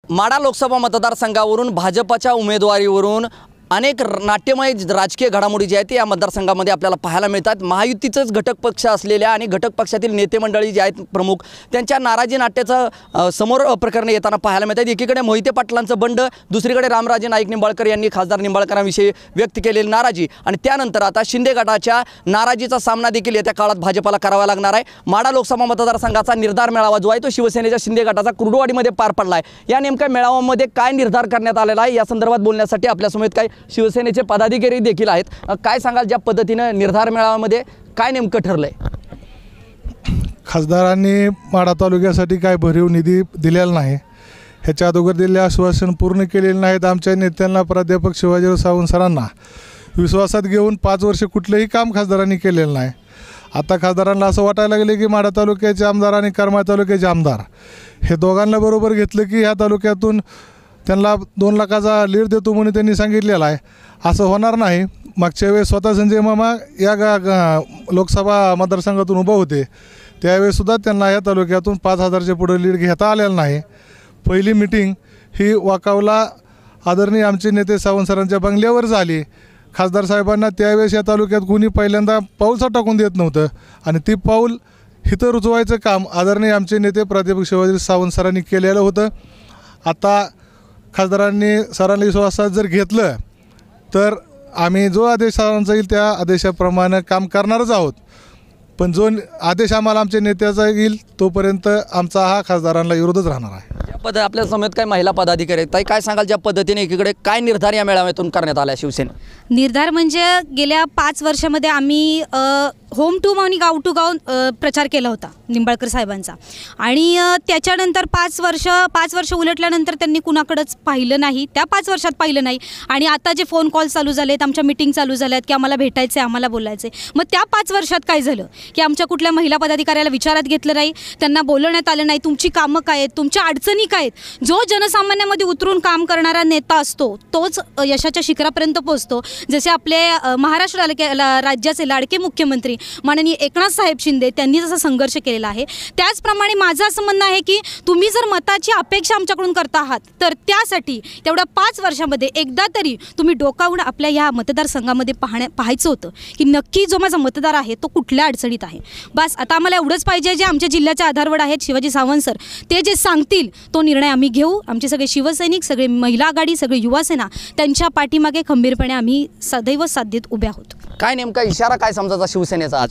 माढा लोकसभा मतदारसंघावरून भाजपच्या उमेदवारीवरून अनेक नाट्यमय राजकीय घडामोडी जे आहेत या मतदारसंघामध्ये आपल्याला पाहायला मिळतात। महायुतीचेच घटक पक्ष असलेल्या आणि घटक पक्षातील नेते मंडळी जे आहेत प्रमुख त्यांच्या नाराजी नाट्याचं समोर प्रकरण येताना पाहायला मिळतात। एकीकडे मोहिते पाटलांचं बंड, दुसरीकडे रामराजे नाईक निंबाळकर यांनी खासदार निंबाळकरांविषयी व्यक्त केलेली नाराजी आणि त्यानंतर आता शिंदे गटाच्या नाराजीचा सामना देखील येत्या काळात भाजपला करावा लागणार आहे। माढा लोकसभा मतदारसंघाचा निर्धार मेळावा जो आहे तो शिवसेनेच्या शिंदे गटाचा कुर्डुवाडीमध्ये पार पडला आहे। या नेमक्या मेळाव्यामध्ये काय निर्धार करण्यात आलेला आहे या संदर्भात बोलण्यासाठी आपल्यासमोर काही शिवसेनेचे पदाधिकारी देखील आहेत। काय सांगाल ज्या पद्धतीने निर्धार मेळाव्यामध्ये काय नेमकं ठरलंय? खासदारांनी माढा तालुक्यासाठी काय भरीव निधी दिलेला नाही, ह्याच्या अगोदर दिलेले आश्वासन पूर्ण केलेले नाहीत। आमच्या नेत्यांना प्राध्यापक शिवाजीराव सावंत सरांना विश्वासात घेऊन 5 वर्ष कुठलेही काम खासदारांनी केलेलं नाही। आता खासदारांना असं वाटायला लागले की माढा तालुक्याचे आमदार आणि करमाळ तालुक्याचे आमदार हे दोघांना बरोबर घेतलं की ह्या तालुक्यातून त्यांना 2 लाखाचा लीड देतो म्हणून त्यांनी सांगितलेलं आहे। असं होणार नाही। मागच्या वेळेस स्वतः संजय मामा या लोकसभा मतदारसंघातून उभा होते, त्यावेळेससुद्धा त्यांना या तालुक्यातून 5,000च्या पुढे लीड घेता आलेलं नाही। पहिली मिटिंग ही वाकावला आदरणीय आमचे नेते सावंत सरांच्या बंगल्यावर झाली। खासदार साहेबांना त्यावेळेस या तालुक्यात कोणी पहिल्यांदा पाऊलचा टाकून देत नव्हतं आणि ती पाऊल हिथं रुजवायचं काम आदरणीय आमचे नेते प्राध्यापक शिवाजीराव सावंत सरांनी केलेलं होतं। आता खासदारांनी सरांनी विश्वासात जर घेतलं तर आम्ही जो आदेश सरांचा येईल त्या आदेशाप्रमाणे काम करणारच आहोत, पण जो आदेश आम्हाला आमच्या नेत्याचा येईल तोपर्यंत आमचा हा खासदारांना विरोधच राहणार आहे। आपल्या समेत काही महिला पदाधिकारी आहेत, काय सांगाल ज्या पद्धतीने एकीकडे काय निर्धार या मेळाव्यातून करण्यात आला शिवसेना? निर्धार म्हणजे गेल्या 5 वर्षामध्ये आम्ही होम टू आणि गाव टू गाव प्रचार केला होता निंबाळकर साहेबांचा आणि त्याच्यानंतर 5 वर्ष उलटल्यानंतर त्यांनी कुणाकडेच पाहिलं नाही, त्या 5 वर्षात पाहिलं नाही आणि आता जे फोन कॉल चालू झालेत, आमच्या मीटिंग चालू झाल्यात की आम्हाला भेटायचं आहे, आम्हाला बोलायचं आहे। मग त्या 5 वर्षात काय झालं की आमच्या कुठल्या महिला पदाधिकाऱ्याला विचारात घेतलं नाही, त्यांना बोलवण्यात आलं नाही तुमची कामं काय आहेत, तुमच्या अडचणी काय आहेत। जो जनसामान्यामध्ये उतरून काम करणारा नेता असतो तोच यशाच्या शिखरापर्यंत पोहोचतो। जसे आपले महाराष्ट्र राज्याचे लाडके मुख्यमंत्री माननीय एकनाथ साहेब शिंदे त्यांनी जसा संघर्ष केलेला आहे, त्याचप्रमाणे माझं असं म्हणणं आहे की तुम्ही जर मताची अपेक्षा आमच्याकडून करता आहात तर त्यासाठी तेवढ्या 5 वर्षामध्ये एकदा तरी तुम्ही डोकावून आपल्या ह्या मतदारसंघामध्ये पाहायचं होतं की नक्की जो माझा मतदार आहे तो कुठल्या अडचणीत आहे। बस आता आम्हाला एवढंच पाहिजे, जे आमच्या जिल्ह्याचे आधारवड आहेत शिवाजी सावंत सर ते जे सांगतील तो निर्णय आम्ही घेऊ। आमचे सगळे शिवसैनिक, सगळे महिला आघाडी, सगळे युवासेना त्यांच्या पाठीमागे खंबीरपणे आम्ही सदैव साथ देत उभे आहोत। काय नेमका इशारा काय समजायचा शिवसेनेचा आज?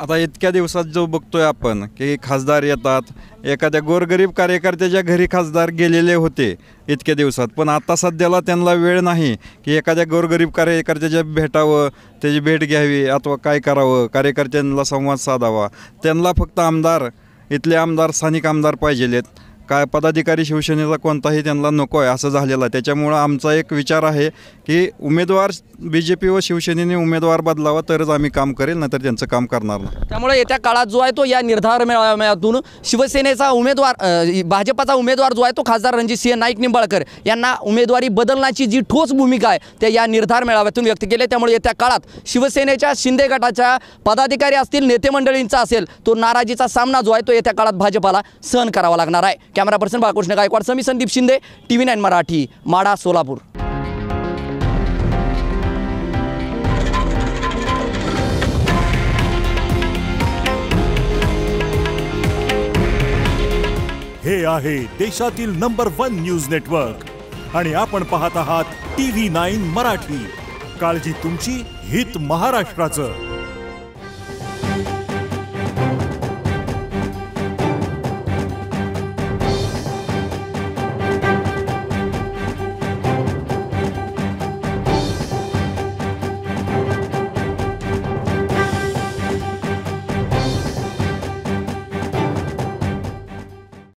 आता इतक्या दिवसात जो बघतोय आपण की खासदार येतात, एखाद्या गोरगरीब कार्यकर्त्याच्या घरी खासदार गेलेले होते इतक्या दिवसात, पण आता सध्याला त्यांना वेळ नाही की एखाद्या गोरगरीब कार्यकर्त्याच्या भेटावं, त्याची भेट घ्यावी अथवा काय करावं, कार्यकर्त्यांना संवाद साधावा। त्यांना फक्त आमदार, इथले आमदार, स्थानिक आमदार पाहिजेलेत, काय पदाधिकारी शिवसेनेचा कोणताही त्यांना नको आहे असं झालेलं आहे। त्याच्यामुळं आमचा एक विचार आहे की उमेदवार BJP व शिवसेनेने उमेदवार बदलावा तरच आम्ही काम करेल, नाहीतर त्यांचं काम करणार नाही। त्यामुळे येत्या काळात जो आहे तो या निर्धार मेळाव्यातून शिवसेनेचा उमेदवार, भाजपचा उमेदवार जो आहे तो खासदार रणजितसिंह नाईक निंबाळकर यांना उमेदवारी बदलण्याची जी ठोस भूमिका आहे ते या निर्धार मेळाव्यातून व्यक्त केले। त्यामुळे येत्या काळात शिवसेनेच्या शिंदे गटाच्या पदाधिकारी असतील, नेते मंडळींचा असेल, तो नाराजीचा सामना जो आहे तो येत्या काळात भाजपला सहन करावा लागणार आहे। कॅमेरा पर्सन बाळकृष्ण गायकवाड समी संदीप शिंदे, TV9 मराठी, माढा, सोलापूर। हे आहे देशातील नंबर 1 न्यूज नेटवर्क आणि आपण पाहत आहात TV9 मराठी। काळजी तुमची, हित महाराष्ट्राचं।